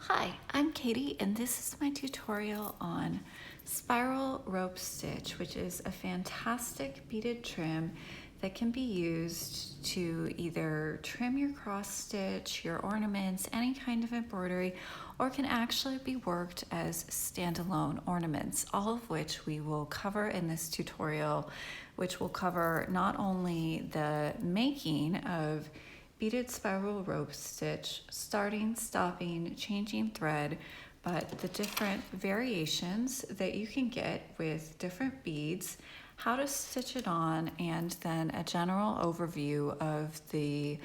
Hi, I'm Katie and this is my tutorial on spiral rope stitch, which is a fantastic beaded trim that can be used to either trim your cross stitch, your ornaments, any kind of embroidery, or can actually be worked as standalone ornaments, all of which we will cover in this tutorial, which will cover not only the making of beaded spiral rope stitch, starting, stopping, changing thread, but the different variations that you can get with different beads, how to stitch it on, and then a general overview of the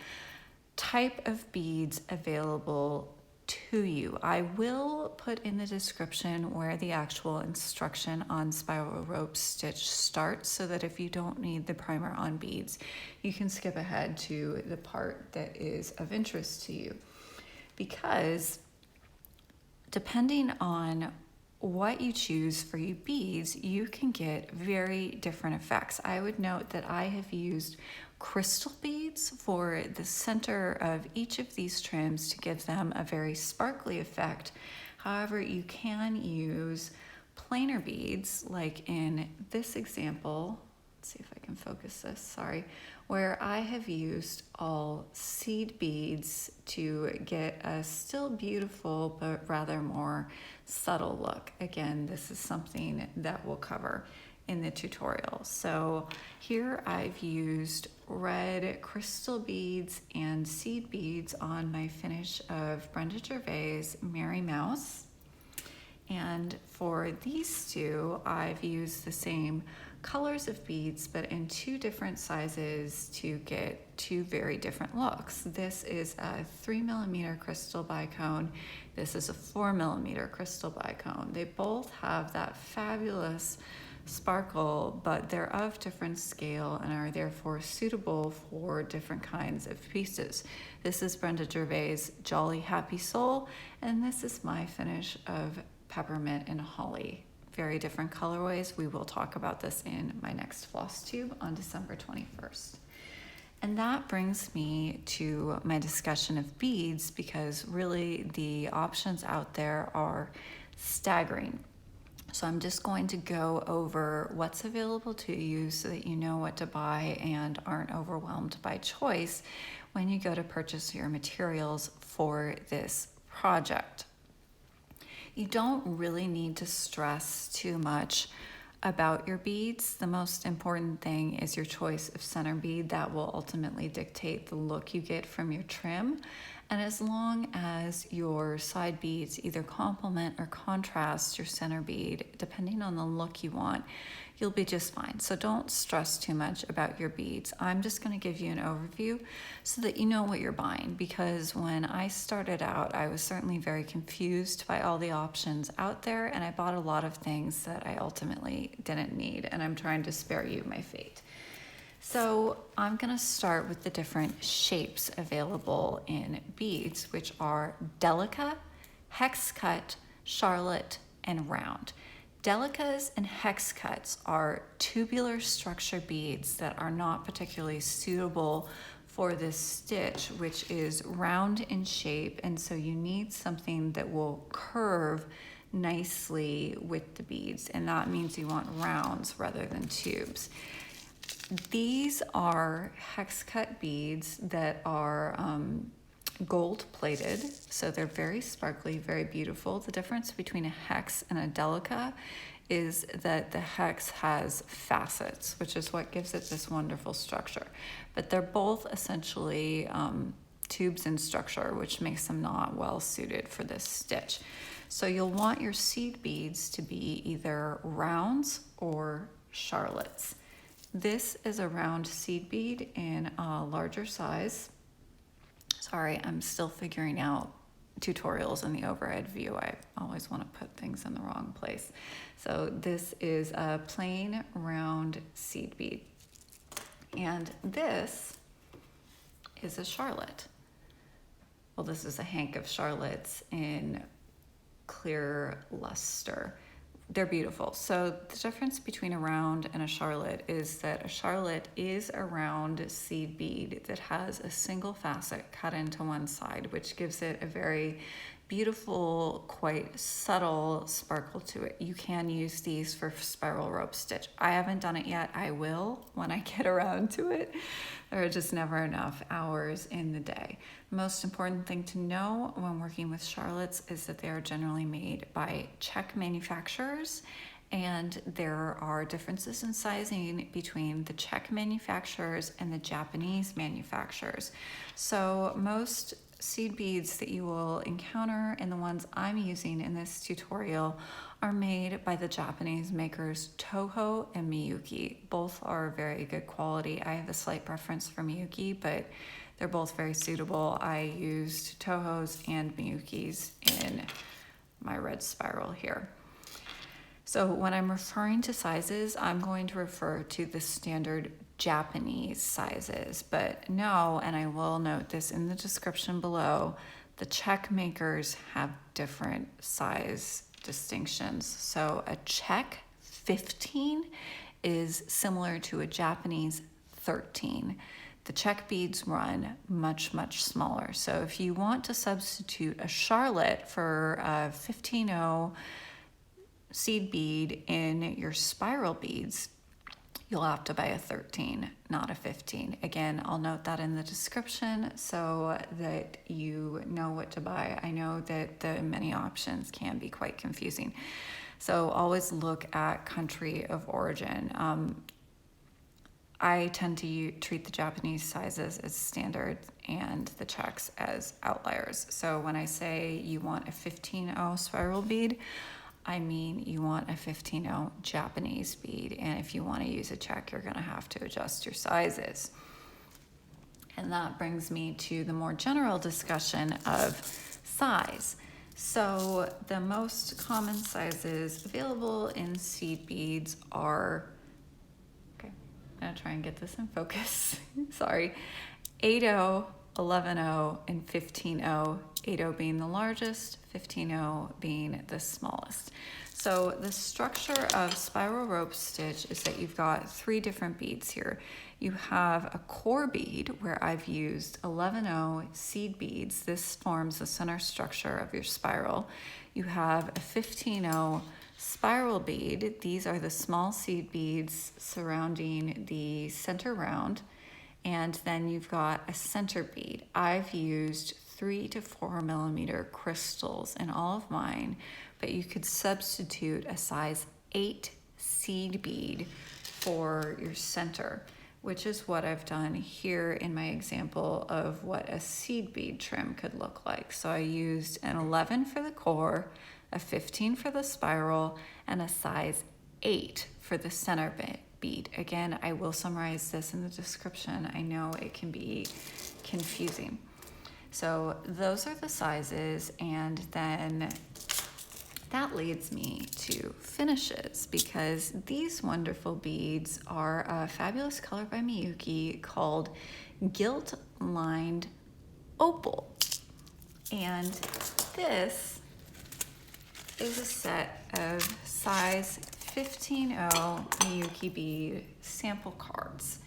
type of beads available to you. I will put in the description where the actual instruction on spiral rope stitch starts, so that if you don't need the primer on beads, you can skip ahead to the part that is of interest to you. Because depending on what you choose for your beads, you can get very different effects. I would note that I have used crystal beads for the center of each of these trims to give them a very sparkly effect. However, you can use plainer beads, like in this example. Let's see if I can focus this, sorry, where I have used all seed beads to get a still beautiful but rather more subtle look. Again, this is something that we'll cover in the tutorial. So here I've used red crystal beads and seed beads on my finish of Brenda Gervais' Mary Mouse. And for these two, I've used the same colors of beads, but in two different sizes to get two very different looks. This is a 3mm crystal bicone. This is a 4mm crystal bicone. They both have that fabulous sparkle, but they're of different scale and are therefore suitable for different kinds of pieces. This is Brenda Gervais' Jolly Happy Soul, and this is my finish of Peppermint and Holly. Very different colorways. We will talk about this in my next floss tube on December 21st. And that brings me to my discussion of beads, because really the options out there are staggering. So I'm just going to go over what's available to you so that you know what to buy and aren't overwhelmed by choice when you go to purchase your materials for this project. You don't really need to stress too much about your beads. The most important thing is your choice of center bead. That will ultimately dictate the look you get from your trim. And as long as your side beads either complement or contrast your center bead, depending on the look you want, you'll be just fine. So don't stress too much about your beads. I'm just going to give you an overview so that you know what you're buying, because when I started out, I was certainly very confused by all the options out there, and I bought a lot of things that I ultimately didn't need, and I'm trying to spare you my fate. So I'm going to start with the different shapes available in beads, which are delica, hex cut, charlotte, and round. Delicas and hex cuts are tubular structure beads that are not particularly suitable for this stitch, which is round in shape, and so you need something that will curve nicely with the beads, and that means you want rounds rather than tubes. These are hex cut beads that are gold plated, so they're very sparkly, very beautiful. The difference between a hex and a delica is that the hex has facets, which is what gives it this wonderful structure. But they're both essentially tubes in structure, which makes them not well suited for this stitch. So you'll want your seed beads to be either rounds or charlottes. This is a round seed bead in a larger size. Sorry, I'm still figuring out tutorials in the overhead view. I always want to put things in the wrong place. So this is a plain round seed bead. And this is a charlotte. Well, this is a hank of charlottes in clear luster. They're beautiful. So the difference between a round and a charlotte is that a charlotte is a round seed bead that has a single facet cut into one side, which gives it a very beautiful, quite subtle sparkle to it. You can use these for spiral rope stitch. I haven't done it yet. I will when I get around to it. There are just never enough hours in the day. The most important thing to know when working with Charlottes is that they are generally made by Czech manufacturers, and there are differences in sizing between the Czech manufacturers and the Japanese manufacturers. So most seed beads that you will encounter and the ones I'm using in this tutorial are made by the Japanese makers Toho and Miyuki. Both are very good quality. I have a slight preference for Miyuki, but they're both very suitable. I used Toho's and Miyuki's in my red spiral here. So when I'm referring to sizes, I'm going to refer to the standard Japanese sizes, but no, and I will note this in the description below, the Czech makers have different size distinctions. So a Czech 15 is similar to a Japanese 13. The Czech beads run much, much smaller. So if you want to substitute a Charlotte for a 15-0 seed bead in your spiral beads, you'll have to buy a 13, not a 15. Again, I'll note that in the description so that you know what to buy. I know that the many options can be quite confusing. So always look at country of origin. I tend to treat the Japanese sizes as standard and the Czechs as outliers. So when I say you want a 15-0 spiral bead, I mean you want a 15-0 Japanese bead, and if you want to use a Czech, you're going to have to adjust your sizes. And that brings me to the more general discussion of size. So the most common sizes available in seed beads are, okay, I'm going to try and get this in focus, sorry, 8-0, 11-0, and 15-0, 8-0 being the largest, 15-0 being the smallest. So the structure of spiral rope stitch is that you've got three different beads here. You have a core bead where I've used 11-0 seed beads. This forms the center structure of your spiral. You have a 15-0 spiral bead. These are the small seed beads surrounding the center round. And then you've got a center bead. I've used 3 to 4 millimeter crystals in all of mine, but you could substitute a size 8 seed bead for your center, which is what I've done here in my example of what a seed bead trim could look like. So I used an 11 for the core, a 15 for the spiral, and a size 8 for the center bead. Again, I will summarize this in the description. I know it can be confusing. So those are the sizes, and then that leads me to finishes, because these wonderful beads are a fabulous color by Miyuki called Gilt Lined Opal. And this is a set of size 15-0 Miyuki bead sample cards.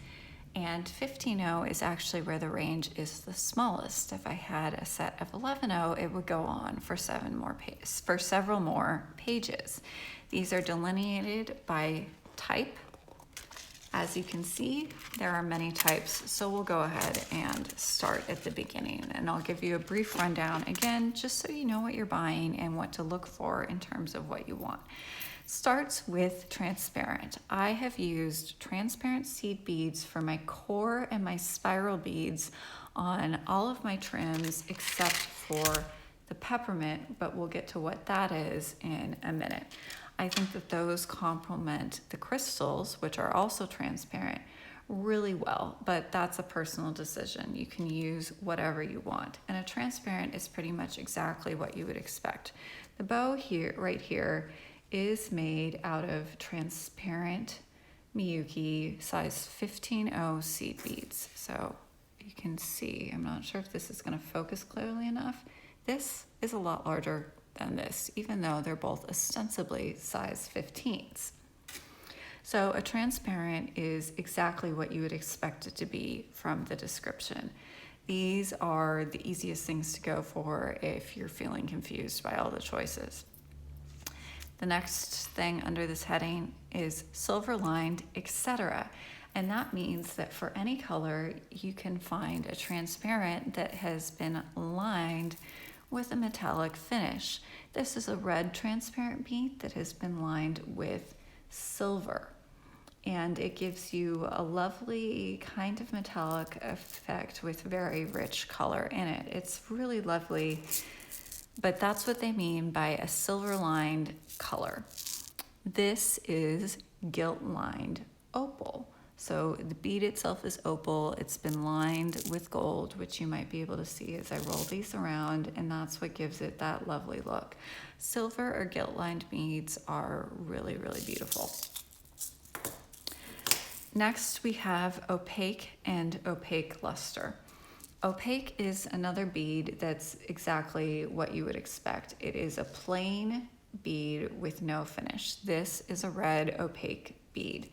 And 15-0 is actually where the range is the smallest. If I had a set of 11-0, it would go on for several more pages. These are delineated by type. As you can see, there are many types, so we'll go ahead and start at the beginning, and I'll give you a brief rundown again, just so you know what you're buying and what to look for in terms of what you want. Starts with transparent. I have used transparent seed beads for my core and my spiral beads on all of my trims except for the peppermint, but we'll get to what that is in a minute. I think that those complement the crystals, which are also transparent, really well, but that's a personal decision. You can use whatever you want, and a transparent is pretty much exactly what you would expect. The bow here, right here, is made out of transparent Miyuki size 15-0 seed beads. So you can see, I'm not sure if this is going to focus clearly enough. This is a lot larger than this, even though they're both ostensibly size 15s. So a transparent is exactly what you would expect it to be from the description. These are the easiest things to go for if you're feeling confused by all the choices. The next thing under this heading is silver lined, etc. And that means that for any color, you can find a transparent that has been lined with a metallic finish. This is a red transparent bead that has been lined with silver. And it gives you a lovely kind of metallic effect with very rich color in it. It's really lovely, but that's what they mean by a silver lined color. This is gilt lined opal. So the bead itself is opal. It's been lined with gold, which you might be able to see as I roll these around, and that's what gives it that lovely look. Silver or gilt lined beads are really, really beautiful. Next, we have opaque and opaque luster. Opaque is another bead that's exactly what you would expect. It is a plain bead with no finish. This is a red opaque bead.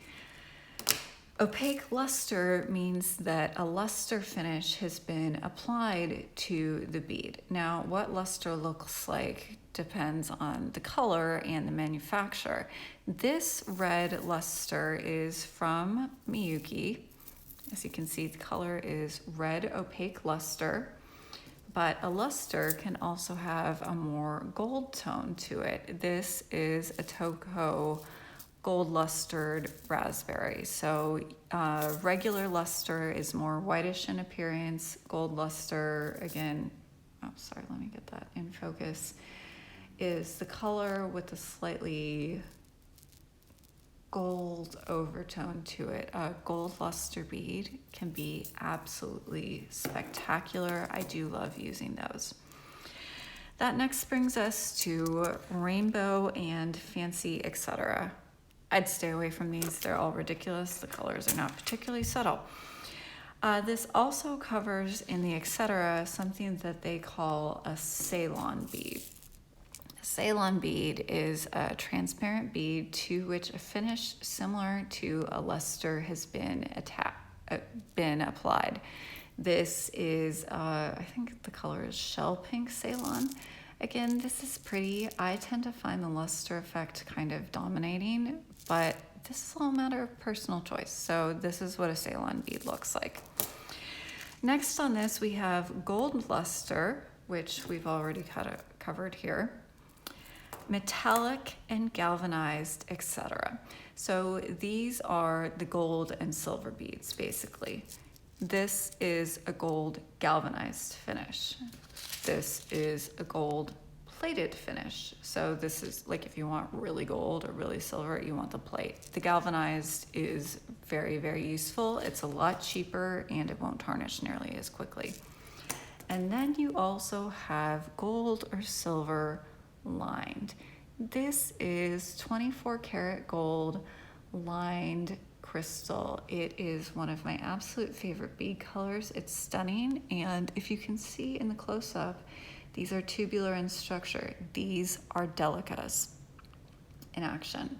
Opaque luster means that a luster finish has been applied to the bead. Now, what luster looks like depends on the color and the manufacturer. This red luster is from Miyuki. As you can see, the color is red opaque luster, but a luster can also have a more gold tone to it. This is a Toho gold lustered raspberry. So regular luster is more whitish in appearance. Gold luster, again, oh, sorry, let me get that in focus, is the color with a slightly gold overtone to it. A gold luster bead can be absolutely spectacular. I do love using those. That next brings us to rainbow and fancy, etc. I'd stay away from these. They're all ridiculous. The colors are not particularly subtle. This also covers in the etc. something that they call a Ceylon bead. A Ceylon bead is a transparent bead to which a finish similar to a luster has been applied. This is, I think the color is shell pink Ceylon. Again, this is pretty. I tend to find the luster effect kind of dominating, but this is all a matter of personal choice. So this is what a Ceylon bead looks like. Next on this, we have gold luster, which we've already covered here. Metallic and galvanized, etc. So these are the gold and silver beads, basically. This is a gold galvanized finish. This is a gold plated finish. So this is like if you want really gold or really silver, you want the plate. The galvanized is very, very useful. It's a lot cheaper and it won't tarnish nearly as quickly. And then you also have gold or silver lined. This is 24 karat gold lined crystal. It is one of my absolute favorite bead colors. It's stunning, and if you can see in the close-up, these are tubular in structure. These are delicas in action.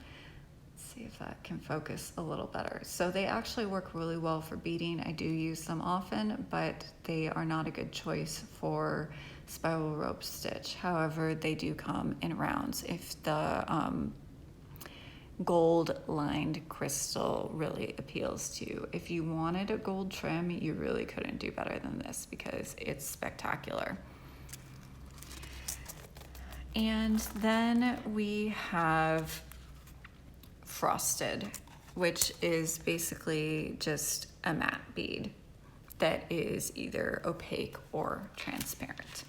Let's see if that can focus a little better. So they actually work really well for beading. I do use them often, but they are not a good choice for spiral rope stitch. However, they do come in rounds if the gold lined crystal really appeals to you. If you wanted a gold trim, you really couldn't do better than this because it's spectacular. And then we have frosted, which is basically just a matte bead that is either opaque or transparent.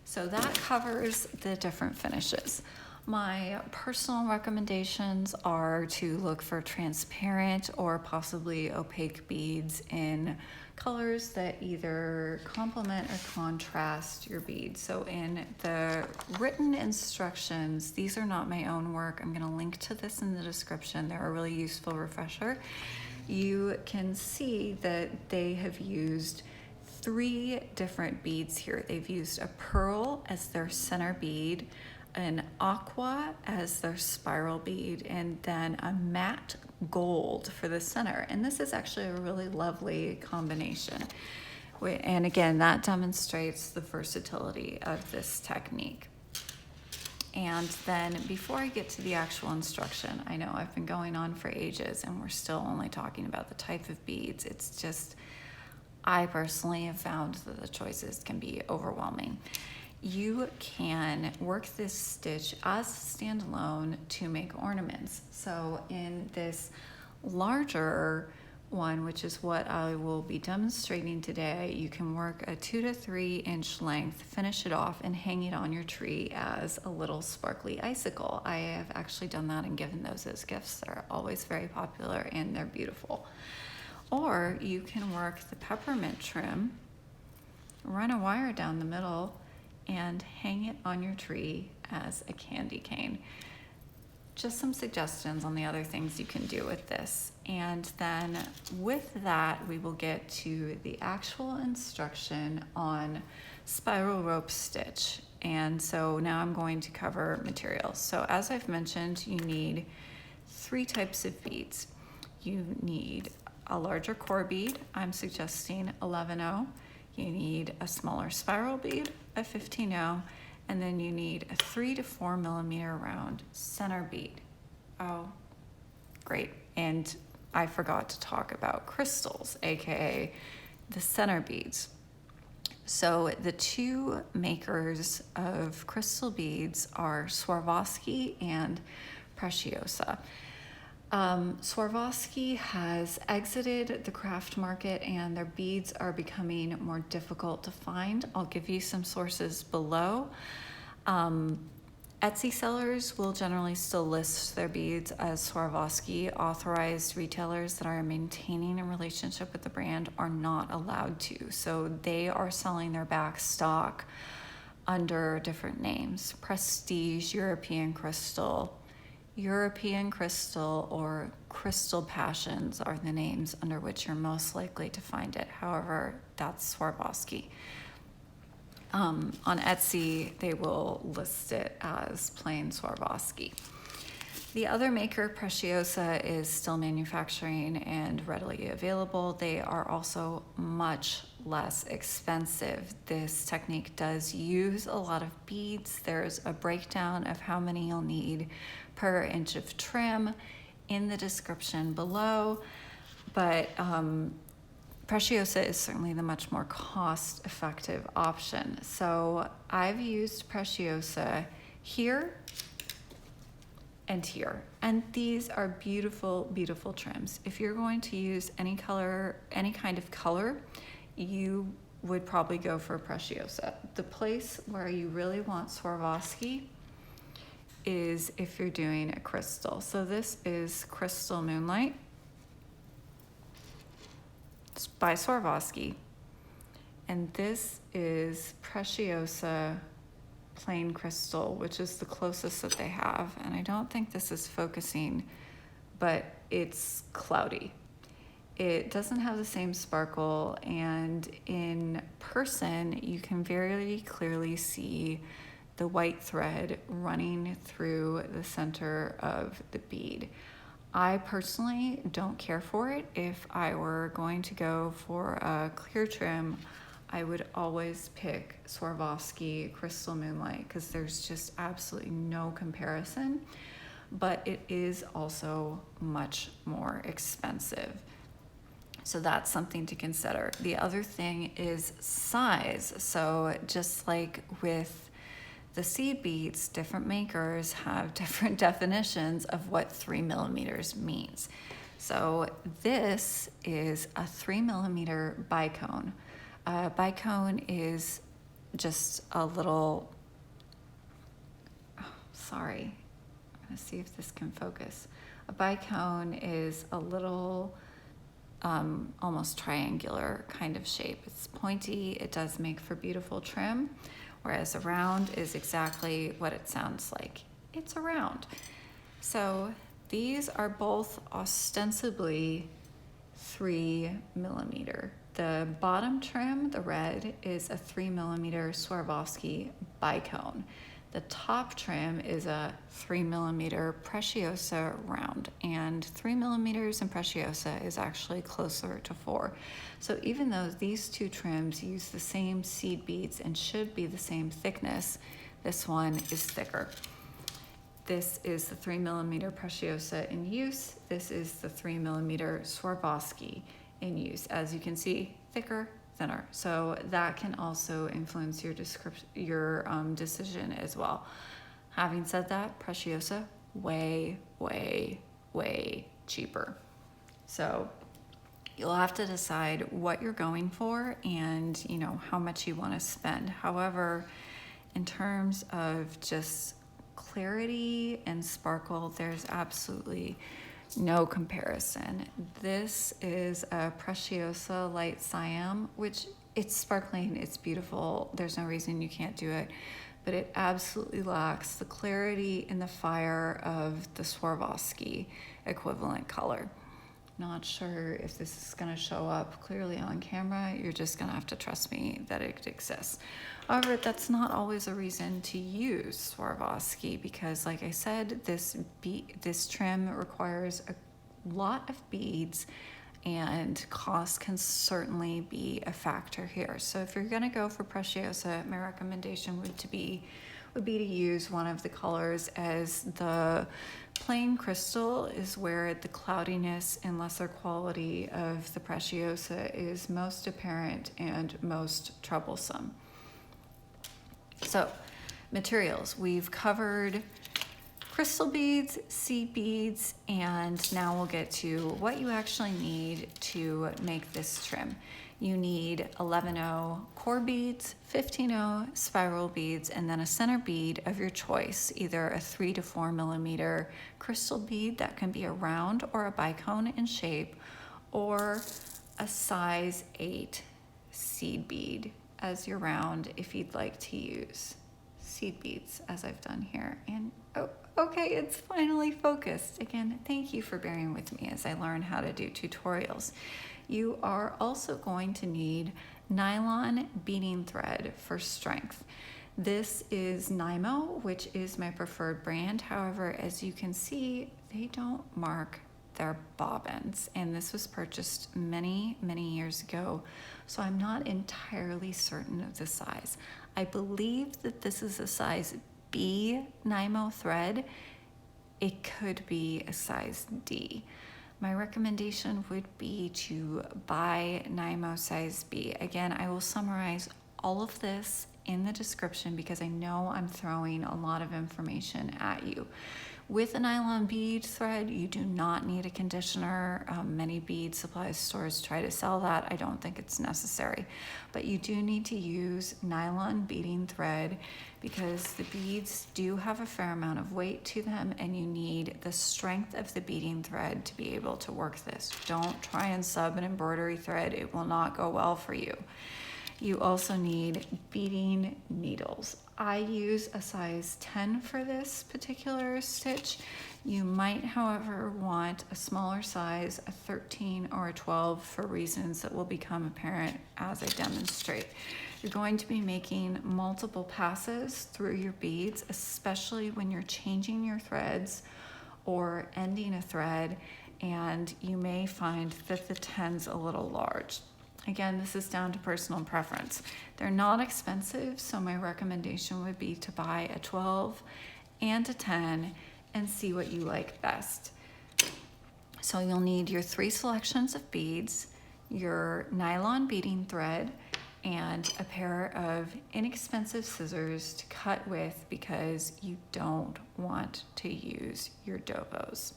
So that covers the different finishes. My personal recommendations are to look for transparent or possibly opaque beads in colors that either complement or contrast your bead. So in the written instructions, these are not my own work. I'm gonna link to this in the description. They're a really useful refresher. You can see that they have used 3 different beads here. They've used a pearl as their center bead, an aqua as their spiral bead, and then a matte gold for the center. And this is actually a really lovely combination. And again, that demonstrates the versatility of this technique. And then before I get to the actual instruction, I know I've been going on for ages and we're still only talking about the type of beads. It's just, I personally have found that the choices can be overwhelming. You can work this stitch as standalone to make ornaments. So in this larger one, which is what I will be demonstrating today, you can work a 2 to 3 inch length, finish it off, and hang it on your tree as a little sparkly icicle. I have actually done that and given those as gifts. They're always very popular and they're beautiful. Or you can work the peppermint trim, run a wire down the middle, and hang it on your tree as a candy cane. Just some suggestions on the other things you can do with this. And then with that, we will get to the actual instruction on spiral rope stitch. And so now I'm going to cover materials. So as I've mentioned, you need 3 types of beads. You need a larger core bead, I'm suggesting 11/0. You need a smaller spiral bead, a 15/0. And then you need a 3 to 4 millimeter round center bead. Oh, great. And I forgot to talk about crystals, aka the center beads. So the 2 makers of crystal beads are Swarovski and Preciosa. Swarovski has exited the craft market and their beads are becoming more difficult to find. I'll give you some sources below. Etsy sellers will generally still list their beads as Swarovski. Authorized retailers that are maintaining a relationship with the brand are not allowed to. So they are selling their back stock under different names. Prestige, European Crystal, or Crystal Passions are the names under which you're most likely to find it. However, that's Swarovski. On Etsy, they will list it as plain Swarovski. The other maker, Preciosa, is still manufacturing and readily available. They are also much less expensive. This technique does use a lot of beads. There's a breakdown of how many you'll need per inch of trim in the description below, but Preciosa is certainly the much more cost-effective option. So I've used Preciosa here and here, and these are beautiful, beautiful trims. If you're going to use any color, any kind of color, you would probably go for Preciosa. The place where you really want Swarovski is if you're doing a crystal. So this is Crystal Moonlight. It's by Swarovski. And this is Preciosa Plain Crystal, which is the closest that they have. And I don't think this is focusing, but it's cloudy. It doesn't have the same sparkle, and in person, you can very clearly see the white thread running through the center of the bead. I personally don't care for it. If I were going to go for a clear trim, I would always pick Swarovski Crystal Moonlight because there's just absolutely no comparison, but it is also much more expensive. So that's something to consider. The other thing is size. So just like with the seed beads, different makers have different definitions of what 3 millimeters means. So this is a 3 millimeter bicone. Bicone is just a little, sorry, I'm gonna see if this can focus. A bicone is a little almost triangular kind of shape. It's pointy, it does make for beautiful trim, whereas a round is exactly what it sounds like. It's a round. So these are both ostensibly 3 millimeter. The bottom trim, the red, is a 3 millimeter Swarovski bicone. The top trim is a 3mm Preciosa round, and 3mm in Preciosa is actually closer to 4. So even though these two trims use the same seed beads and should be the same thickness, this one is thicker. This is the 3mm Preciosa in use. This is the 3mm Swarovski in use. As you can see, thicker, thinner. So that can also influence your decision as well. Having said that, Preciosa, way, way, way cheaper. So you'll have to decide what you're going for and how much you want to spend. However, in terms of just clarity and sparkle, there's absolutely no comparison. This is a Preciosa Light Siam, which it's sparkling, it's beautiful. There's no reason you can't do it, but it absolutely lacks the clarity and the fire of the Swarovski equivalent color. Not sure if this is going to show up clearly on camera. You're just going to have to trust me that it exists. However, that's not always a reason to use Swarovski because, like I said, this trim requires a lot of beads and cost can certainly be a factor here. So if you're going to go for Preciosa, my recommendation would be to use one of the colors, as the plain crystal is where the cloudiness and lesser quality of the Preciosa is most apparent and most troublesome. So, materials. We've covered crystal beads, seed beads, and now we'll get to what you actually need to make this trim. You need 11/0 core beads, 15/0 spiral beads, and then a center bead of your choice, either a 3 to 4mm crystal bead that can be a round or a bicone in shape, or a size 8 seed bead as your round if you'd like to use seed beads as I've done here. And oh, okay, it's finally focused. Again, thank you for bearing with me as I learn how to do tutorials. You are also going to need nylon beading thread for strength. This is Nymo, which is my preferred brand. However, as you can see, they don't mark their bobbins, and this was purchased many, many years ago, so I'm not entirely certain of the size. I believe that this is a size B Nymo thread. It could be a size D. My recommendation would be to buy Nymo size B. Again, I will summarize all of this in the description because I know I'm throwing a lot of information at you. With a nylon bead thread, you do not need a conditioner. Many bead supply stores try to sell that. I don't think it's necessary, but you do need to use nylon beading thread because the beads do have a fair amount of weight to them, and you need the strength of the beading thread to be able to work this. Don't try and sub an embroidery thread. It will not go well for you. You also need beading needles. I use a size 10 for this particular stitch. You might, however, want a smaller size, a 13 or a 12, for reasons that will become apparent as I demonstrate. You're going to be making multiple passes through your beads, especially when you're changing your threads or ending a thread, and you may find that the 10's a little large. Again, this is down to personal preference. They're not expensive, so my recommendation would be to buy a 12 and a 10 and see what you like best. So you'll need your 3 selections of beads, your nylon beading thread, and a pair of inexpensive scissors to cut with because you don't want to use your dovos.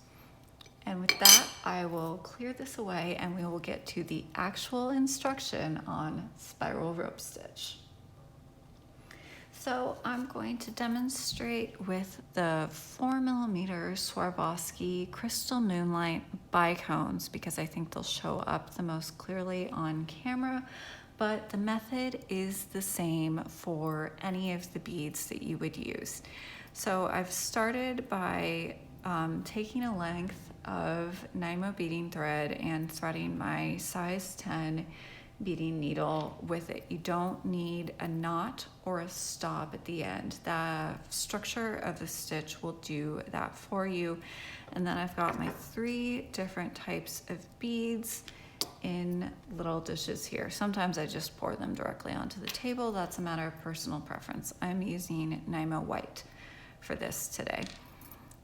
And with that, I will clear this away and we will get to the actual instruction on spiral rope stitch. So I'm going to demonstrate with the 4mm Swarovski Crystal Moonlight bicones because I think they'll show up the most clearly on camera, but the method is the same for any of the beads that you would use. So I've started by taking a length of Nymo beading thread and threading my size 10 beading needle with it. You don't need a knot or a stop at the end. The structure of the stitch will do that for you. And then I've got my 3 different types of beads in little dishes here. Sometimes I just pour them directly onto the table. That's a matter of personal preference. I'm using Nymo white for this today.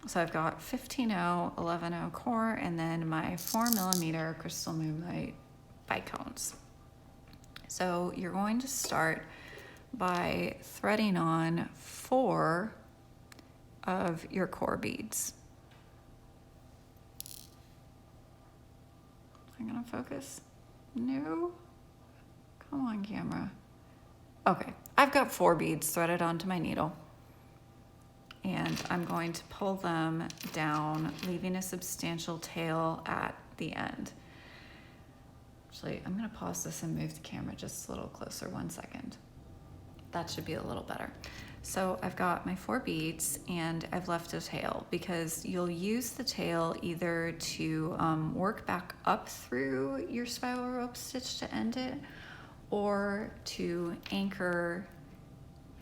So I've got 15-0, 11-0 core, and then my 4mm crystal moonlight bicones. So you're going to start by threading on 4 of your core beads. Am I gonna focus? No? Come on, camera. Okay, I've got 4 beads threaded onto my needle, and I'm going to pull them down, leaving a substantial tail at the end. Actually, I'm gonna pause this and move the camera just a little closer, 1 second. That should be a little better. So I've got my 4 beads and I've left a tail because you'll use the tail either to work back up through your spiral rope stitch to end it, or to anchor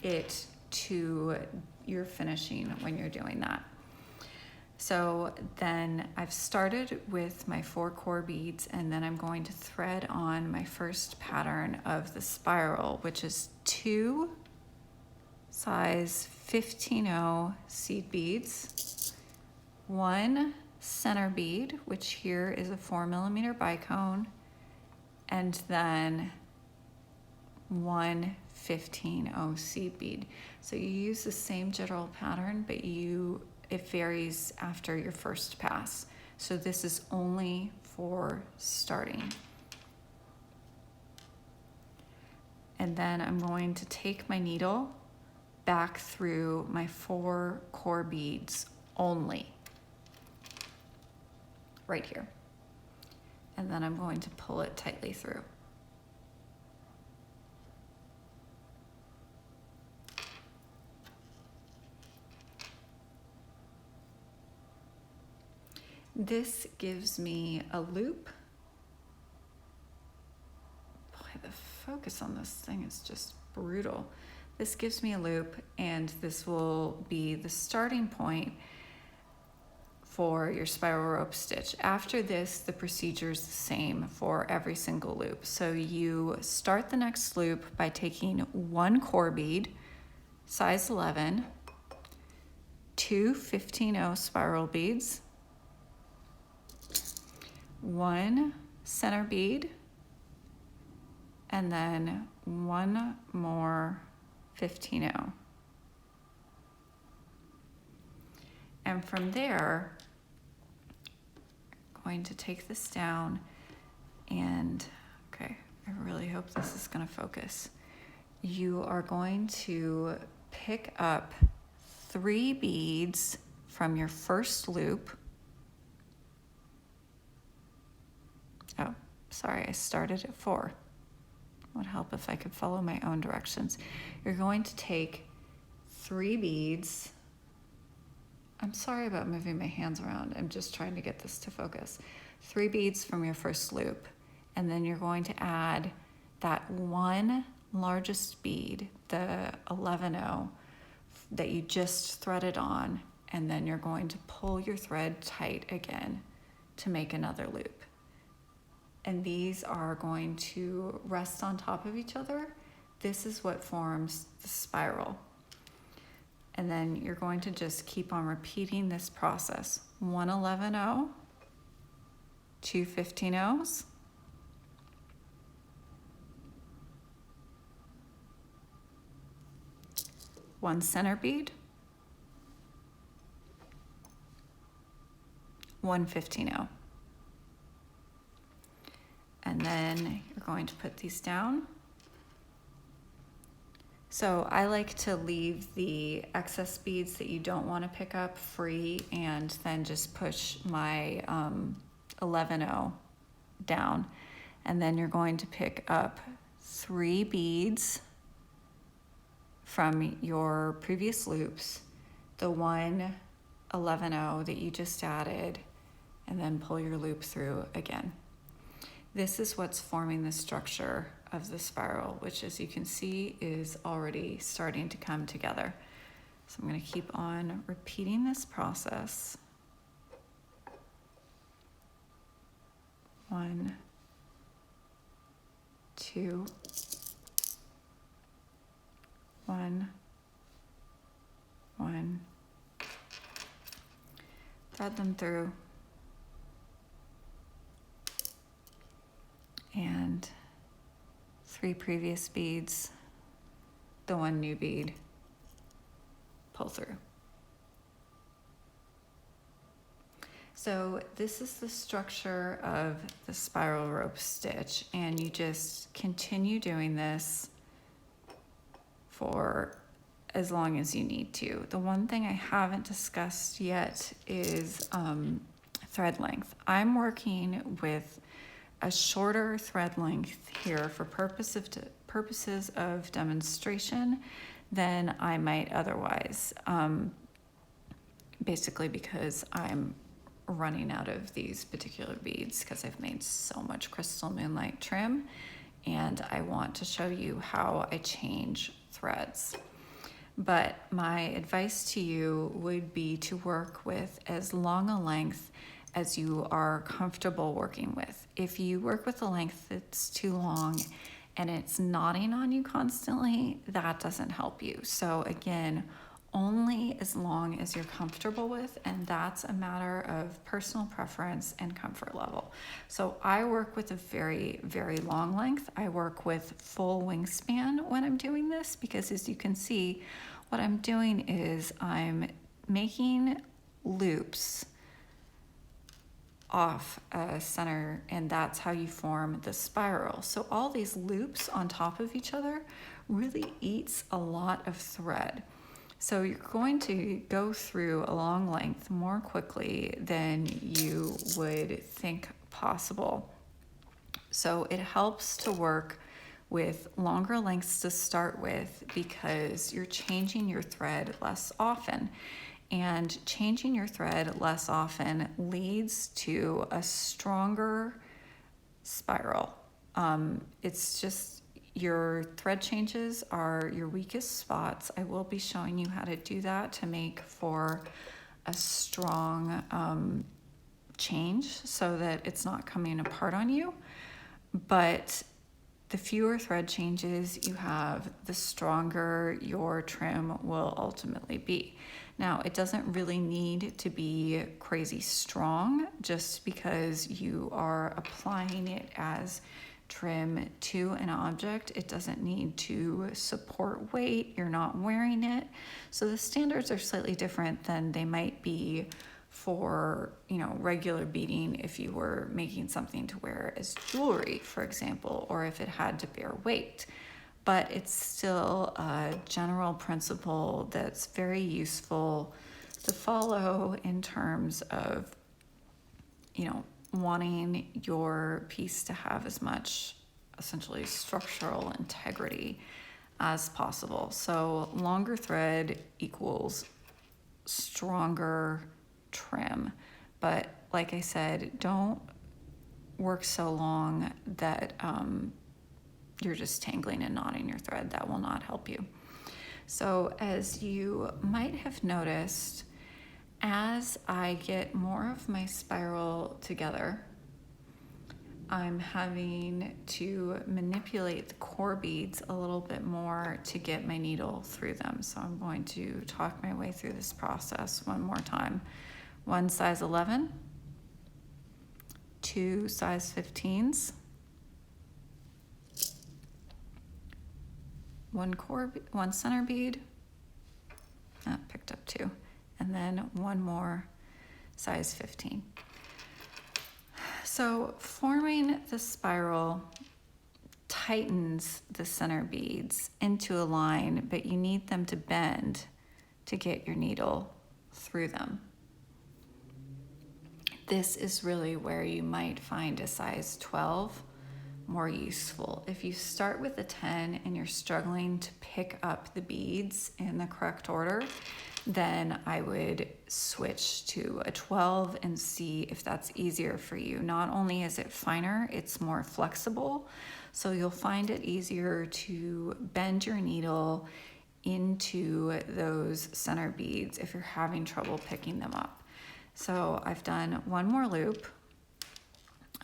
it to your finishing when you're doing that. So then I've started with my 4 core beads, and then I'm going to thread on my first pattern of the spiral, which is 2 size 15-0 seed beads, 1 center bead, which here is a 4mm bicone, and then 1 15-0 seed bead. So you use the same general pattern, but it varies after your first pass. So this is only for starting. And then I'm going to take my needle back through my 4 core beads only, right here. And then I'm going to pull it tightly through. This gives me a loop. Boy, the focus on this thing is just brutal. This gives me a loop, and this will be the starting point for your spiral rope stitch. After this, the procedure is the same for every single loop. So you start the next loop by taking 1 core bead, size 11, 2 15-0 spiral beads, 1 center bead, and then 1 more 15-0. And from there, I'm going to take this down and, okay, I really hope this is gonna focus. You are going to pick up 3 beads from your first loop. Oh, sorry, I started at 4. It would help if I could follow my own directions. You're going to take 3 beads. I'm sorry about moving my hands around. I'm just trying to get this to focus. 3 beads from your first loop, and then you're going to add that 1 largest bead, the 11-0, that you just threaded on, and then you're going to pull your thread tight again to make another loop. And these are going to rest on top of each other. This is what forms the spiral. And then you're going to just keep on repeating this process. 1 11-0, 2 15-0s, 1 center bead, 1 15-0. And then you're going to put these down. So I like to leave the excess beads that you don't want to pick up free, and then just push my 11-0 down. And then you're going to pick up 3 beads from your previous loops, the 1 11-0 that you just added, and then pull your loop through again. this is what's forming the structure of the spiral, which as you can see is already starting to come together. So I'm going to keep on repeating this process. 1, 2, 1, 1. Thread them through. And 3 previous beads, the 1 new bead, pull through. So this is the structure of the spiral rope stitch, and you just continue doing this for as long as you need to. The one thing I haven't discussed yet is thread length. I'm working with a shorter thread length here for purposes of demonstration than I might otherwise, basically because I'm running out of these particular beads because I've made so much crystal moonlight trim, and I want to show you how I change threads. But my advice to you would be to work with as long a length as you are comfortable working with. If you work with a length that's too long and it's knotting on you constantly, that doesn't help you. So again, only as long as you're comfortable with, and that's a matter of personal preference and comfort level. So I work with a very, very long length. I work with full wingspan when I'm doing this, because as you can see, what I'm doing is I'm making loops off a center, and that's how you form the spiral. So all these loops on top of each other really eats a lot of thread. So you're going to go through a long length more quickly than you would think possible. So it helps to work with longer lengths to start with, because you're changing your thread less often. And changing your thread less often leads to a stronger spiral. It's just, your thread changes are your weakest spots. I will be showing you how to do that to make for a strong change so that it's not coming apart on you. But the fewer thread changes you have, the stronger your trim will ultimately be. Now, it doesn't really need to be crazy strong just because you are applying it as trim to an object. It doesn't need to support weight. You're not wearing it. So the standards are slightly different than they might be for, regular beading if you were making something to wear as jewelry, for example, or if it had to bear weight. But it's still a general principle that's very useful to follow in terms of, wanting your piece to have as much essentially structural integrity as possible. So longer thread equals stronger trim. But like I said, don't work so long that you're just tangling and knotting your thread. That will not help you. So as you might have noticed, as I get more of my spiral together, I'm having to manipulate the core beads a little bit more to get my needle through them. So I'm going to talk my way through this process one more time. 1 size 11, 2 size 15s, 1 center bead, picked up 2, and then 1 more size 15. So forming the spiral tightens the center beads into a line, but you need them to bend to get your needle through them. This is really where you might find a size 12 more useful. If you start with a 10 and you're struggling to pick up the beads in the correct order, then I would switch to a 12 and see if that's easier for you. Not only is it finer, it's more flexible, so you'll find it easier to bend your needle into those center beads if you're having trouble picking them up. So I've done one more loop.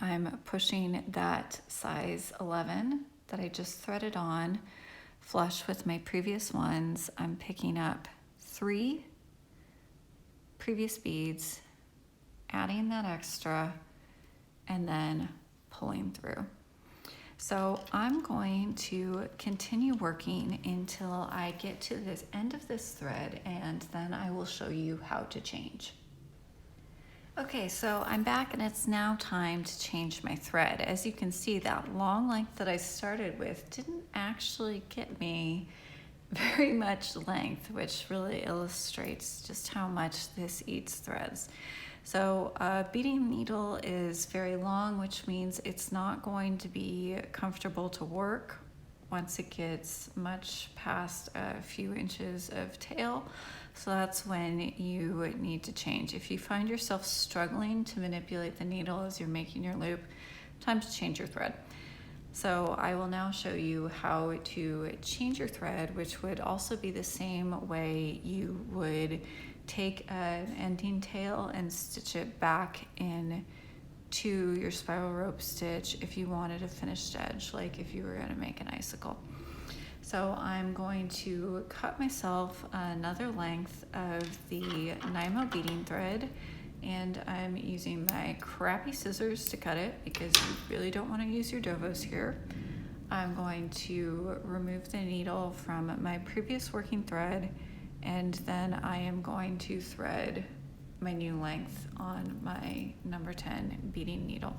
I'm pushing that size 11 that I just threaded on flush with my previous ones. I'm picking up 3 previous beads, adding that extra, and then pulling through. So I'm going to continue working until I get to this end of this thread, and then I will show you how to change. Okay, so I'm back and it's now time to change my thread. As you can see, that long length that I started with didn't actually get me very much length, which really illustrates just how much this eats threads. So a beading needle is very long, which means it's not going to be comfortable to work once it gets much past a few inches of tail. So that's when you need to change. If you find yourself struggling to manipulate the needle as you're making your loop, time to change your thread. So I will now show you how to change your thread, which would also be the same way you would take an ending tail and stitch it back in to your spiral rope stitch if you wanted a finished edge, like if you were going to make an icicle. So I'm going to cut myself another length of the Nymo beading thread, and I'm using my crappy scissors to cut it because you really don't want to use your dovos here. I'm going to remove the needle from my previous working thread, and then I am going to thread my new length on my number 10 beading needle.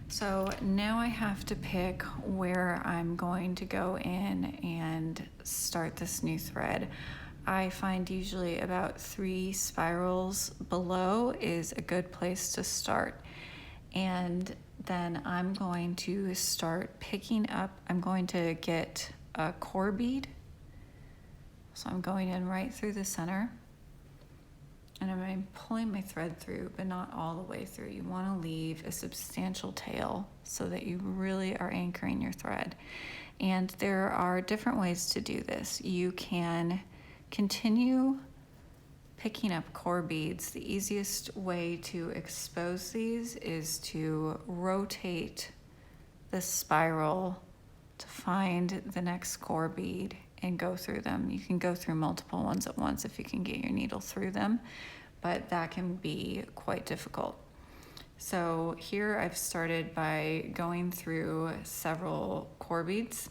So now I have to pick where I'm going to go in and start this new thread. I find usually about 3 spirals below is a good place to start. And then I'm going to start picking up, I'm going to get a core bead. So I'm going in right through the center, and I'm pulling my thread through, but not all the way through. You want to leave a substantial tail so that you really are anchoring your thread. And there are different ways to do this. You can continue picking up core beads. The easiest way to expose these is to rotate the spiral to find the next core bead and go through them. You can go through multiple ones at once if you can get your needle through them, but that can be quite difficult. So here I've started by going through several core beads,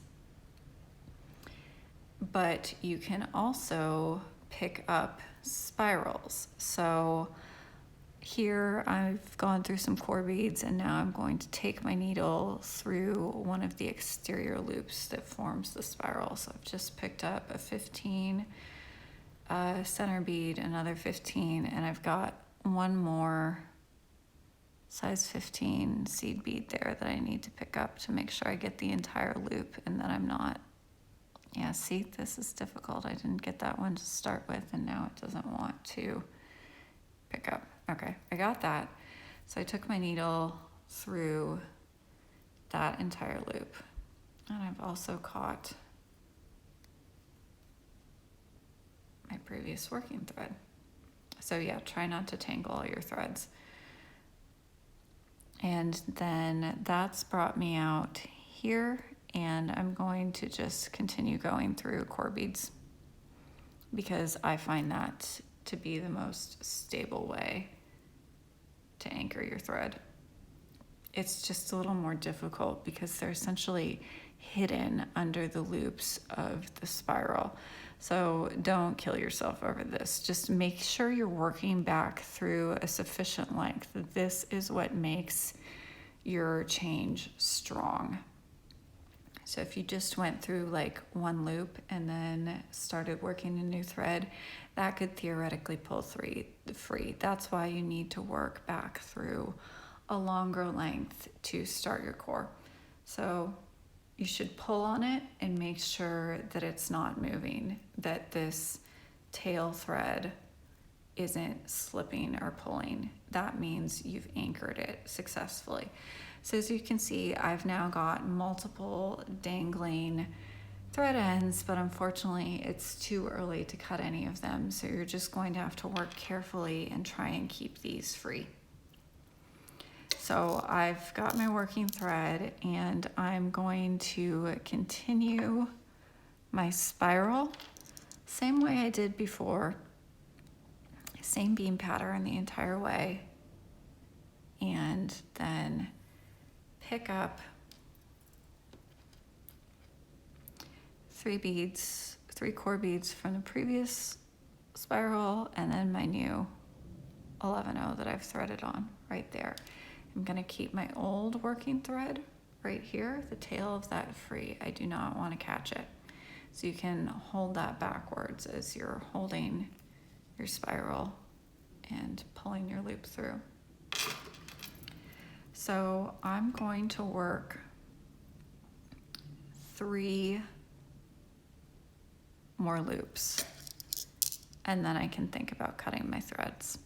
but you can also pick up spirals. So here I've gone through some core beads, and now I'm going to take my needle through one of the exterior loops that forms the spiral. So I've just picked up a 15 center bead, another 15, and I've got one more size 15 seed bead there that I need to pick up to make sure I get the entire loop and that I'm not, yeah, see, this is difficult. I didn't get that one to start with, and now it doesn't want to pick up. Okay, I got that. So I took my needle through that entire loop, and I've also caught my previous working thread. So yeah, try not to tangle all your threads. And then that's brought me out here, and I'm going to just continue going through core beads because I find that to be the most stable way to anchor your thread. It's just a little more difficult because they're essentially hidden under the loops of the spiral. So don't kill yourself over this. Just make sure you're working back through a sufficient length. This is what makes your change strong. So if you just went through like one loop and then started working a new thread, that could theoretically pull free. That's why you need to work back through a longer length to start your core. So you should pull on it and make sure that it's not moving, that this tail thread isn't slipping or pulling, that means you've anchored it successfully. So as you can see, I've now got multiple dangling thread ends, but unfortunately it's too early to cut any of them. So you're just going to have to work carefully and try and keep these free. So I've got my working thread and I'm going to continue my spiral, same way I did before, same beam pattern the entire way, and then pick up 3 beads, 3 core beads from the previous spiral, and then my new 11-0 that I've threaded on right there. I'm gonna keep my old working thread right here, the tail of that free. I do not want to catch it. So you can hold that backwards as you're holding your spiral and pulling your loop through. So I'm going to work 3 more loops, and then I can think about cutting my threads.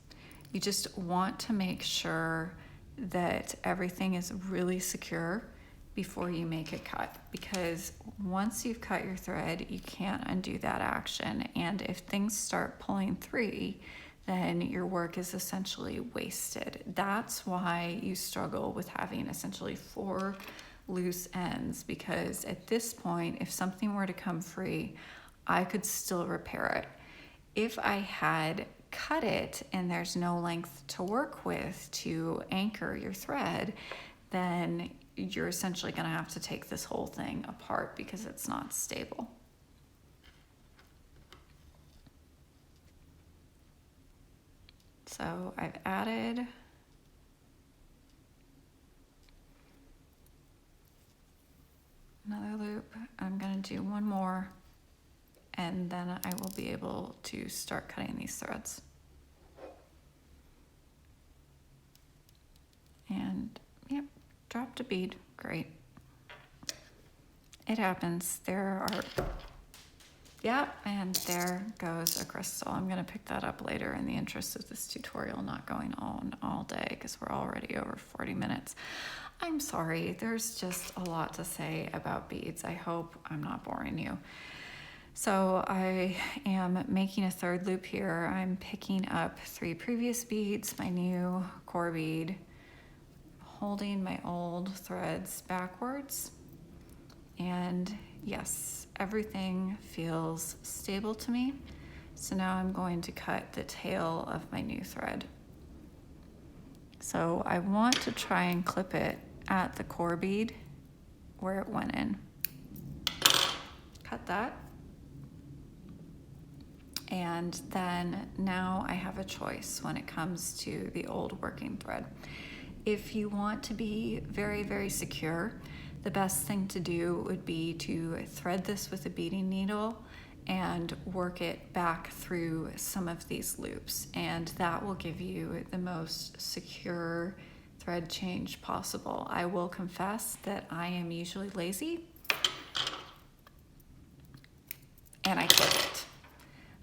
You just want to make sure that everything is really secure before you make a cut, because once you've cut your thread, you can't undo that action. And if things start pulling free, then your work is essentially wasted. That's why you struggle with having essentially 4 loose ends, because at this point, if something were to come free, I could still repair it. If I had cut it and there's no length to work with to anchor your thread, then you're essentially going to have to take this whole thing apart because it's not stable. So I've added another loop. I'm going to do one more, and then I will be able to start cutting these threads. And yep, dropped a bead, great. It happens. There are, yeah, and there goes a crystal. I'm gonna pick that up later in the interest of this tutorial not going on all day, because we're already over 40 minutes. I'm sorry, there's just a lot to say about beads. I hope I'm not boring you. So I am making a 3rd loop here. I'm picking up 3 previous beads, my new core bead, holding my old threads backwards. And yes, everything feels stable to me. So now I'm going to cut the tail of my new thread. So I want to try and clip it at the core bead where it went in. Cut that. And then now I have a choice when it comes to the old working thread. If you want to be very, very secure, the best thing to do would be to thread this with a beading needle and work it back through some of these loops. And that will give you the most secure thread change possible. I will confess that I am usually lazy and I clip it.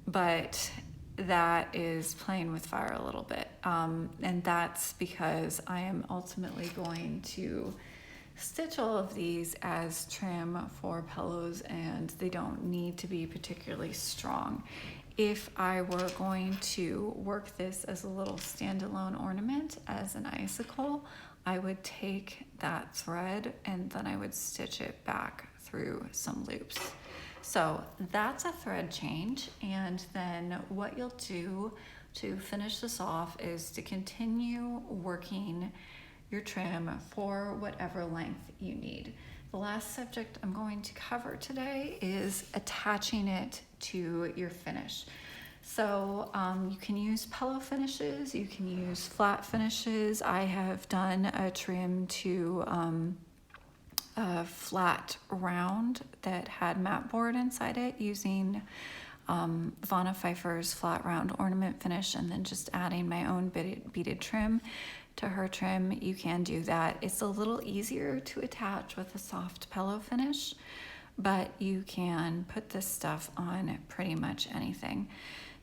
But that is playing with fire a little bit. And that's because I am ultimately going to stitch all of these as trim for pillows, and they don't need to be particularly strong. If I were going to work this as a little standalone ornament, as an icicle, I would take that thread and then I would stitch it back through some loops. So that's a thread change, and then what you'll do to finish this off is to continue working your trim for whatever length you need. The last subject I'm going to cover today is attaching it to your finish. So you can use pillow finishes, you can use flat finishes. I have done a trim to a flat round that had mat board inside it using Vanna Pfeiffer's flat round ornament finish, and then just adding my own beaded trim to her trim. You can do that. It's a little easier to attach with a soft pillow finish, but you can put this stuff on pretty much anything.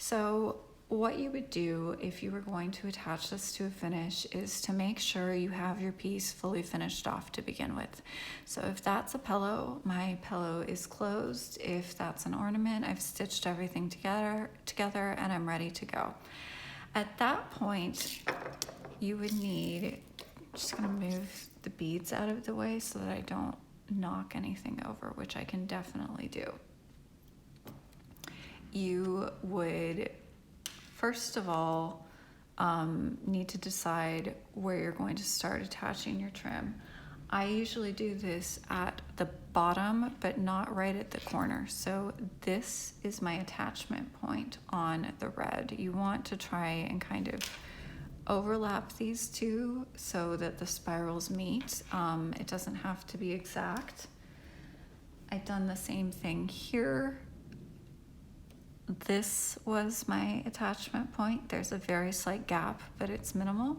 So what you would do if you were going to attach this to a finish is to make sure you have your piece fully finished off to begin with. So if that's a pillow, my pillow is closed. If that's an ornament, I've stitched everything together and I'm ready to go. At that point, you would need, just gonna move the beads out of the way so that I don't knock anything over, which I can definitely do. You would, first of all, need to decide where you're going to start attaching your trim. I usually do this at the bottom, but not right at the corner. So this is my attachment point on the red. You want to try and kind of overlap these two so that the spirals meet. It doesn't have to be exact. I've done the same thing here. This was my attachment point. There's a very slight gap, but it's minimal.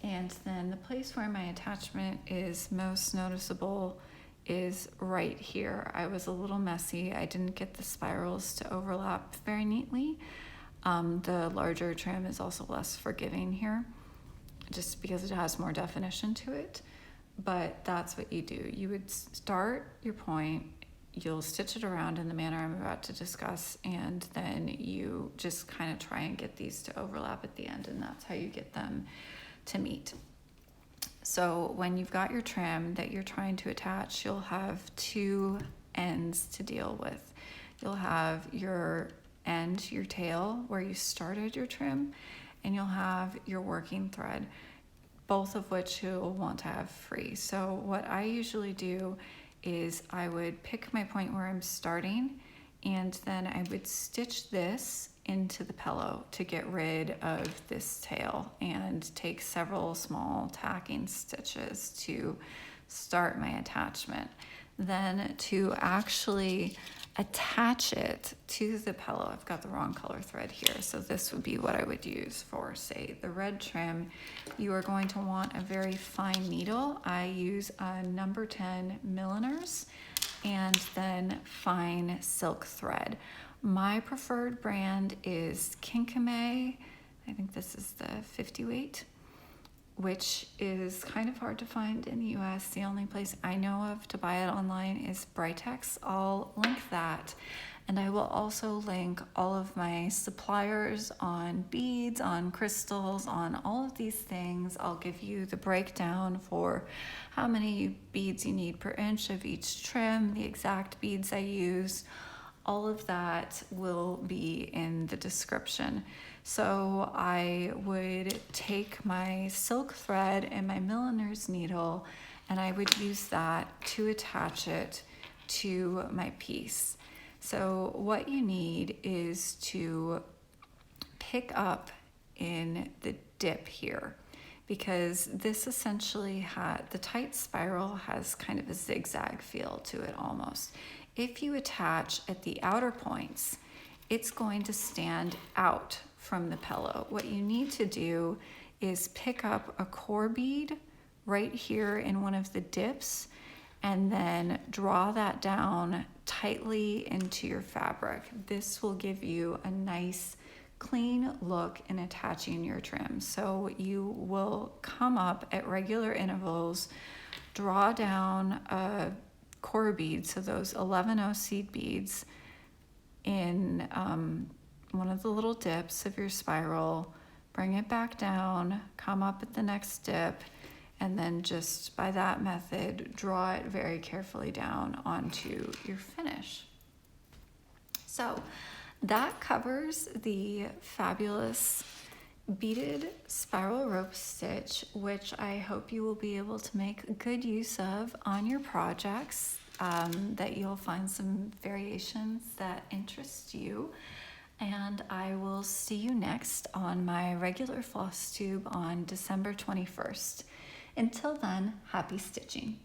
And then the place where my attachment is most noticeable is right here. I was a little messy. I didn't get the spirals to overlap very neatly. The larger trim is also less forgiving here, just because it has more definition to it. But that's what you do. You would start your point, you'll stitch it around in the manner I'm about to discuss, and then you just kind of try and get these to overlap at the end, and that's how you get them to meet. So when you've got your trim that you're trying to attach, you'll have two ends to deal with. You'll have your end, your tail, where you started your trim, and you'll have your working thread, both of which you'll want to have free. So what I usually do is I would pick my point where I'm starting, and then I would stitch this into the pillow to get rid of this tail and take several small tacking stitches to start my attachment. Then to actually attach it to the pillow, I've got the wrong color thread here, so this would be what I would use for, say, the red trim. You are going to want a very fine needle. I use a number 10 milliners and then fine silk thread. My preferred brand is Kinkame. I think this is the 50 weight, which is kind of hard to find in the US. The only place I know of to buy it online is Britex. I'll link that. And I will also link all of my suppliers on beads, on crystals, on all of these things. I'll give you the breakdown for how many beads you need per inch of each trim, the exact beads I use. All of that will be in the description. So I would take my silk thread and my milliner's needle, and I would use that to attach it to my piece. So what you need is to pick up in the dip here, because this essentially had, the tight spiral has kind of a zigzag feel to it almost. If you attach at the outer points, it's going to stand out from the pillow. What you need to do is pick up a core bead right here in one of the dips and then draw that down tightly into your fabric. This will give you a nice clean look in attaching your trim. So you will come up at regular intervals, draw down a core beads, so those 11-0 seed beads, in one of the little dips of your spiral, bring it back down, come up at the next dip, and then just by that method, draw it very carefully down onto your finish. So that covers the fabulous beaded spiral rope stitch, which I hope you will be able to make good use of on your projects, that you'll find some variations that interest you. And I will see you next on my regular floss tube on December 21st. Until then, happy stitching.